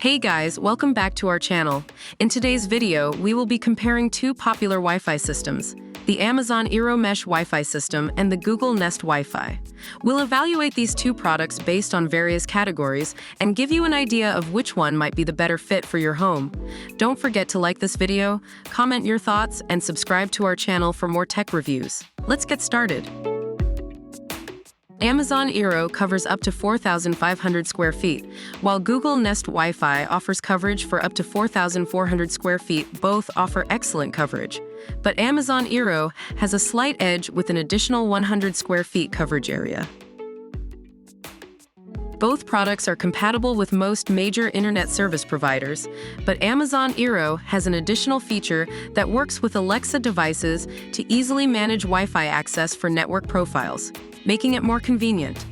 Hey guys, welcome back to our channel. In today's video, we will be comparing two popular Wi-Fi systems, the Amazon eero Mesh Wi-Fi system and the Google Nest Wi-Fi. We'll evaluate these two products based on various categories and give you an idea of which one might be the better fit for your home. Don't forget to like this video, comment your thoughts, and subscribe to our channel for more tech reviews. Let's get started. Amazon eero covers up to 4,500 square feet, while Google Nest Wi-Fi offers coverage for up to 4,400 square feet. Both offer excellent coverage. But Amazon eero has a slight edge with an additional 100 square feet coverage area. Both products are compatible with most major internet service providers, but Amazon eero has an additional feature that works with Alexa devices to easily manage Wi-Fi access for network profiles, making it more convenient.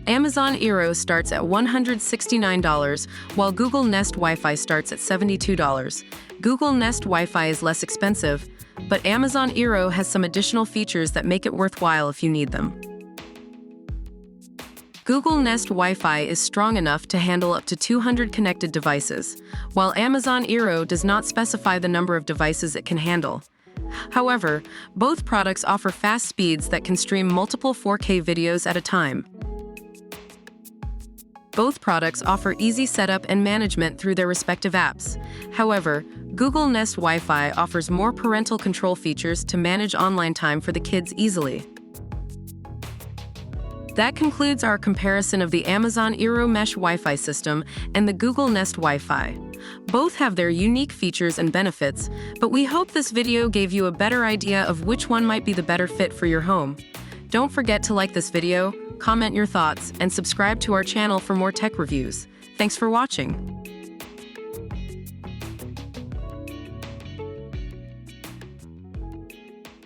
Amazon eero starts at $169, while Google Nest Wi-Fi starts at $72. Google Nest Wi-Fi is less expensive, but Amazon eero has some additional features that make it worthwhile if you need them. Google Nest Wi-Fi is strong enough to handle up to 200 connected devices, while Amazon eero does not specify the number of devices it can handle. However, both products offer fast speeds that can stream multiple 4K videos at a time. Both products offer easy setup and management through their respective apps. However, Google Nest Wi-Fi offers more parental control features to manage online time for the kids easily. That concludes our comparison of the Amazon eero Mesh Wi-Fi system and the Google Nest Wi-Fi. Both have their unique features and benefits, but we hope this video gave you a better idea of which one might be the better fit for your home. Don't forget to like this video, comment your thoughts, and subscribe to our channel for more tech reviews. Thanks for watching.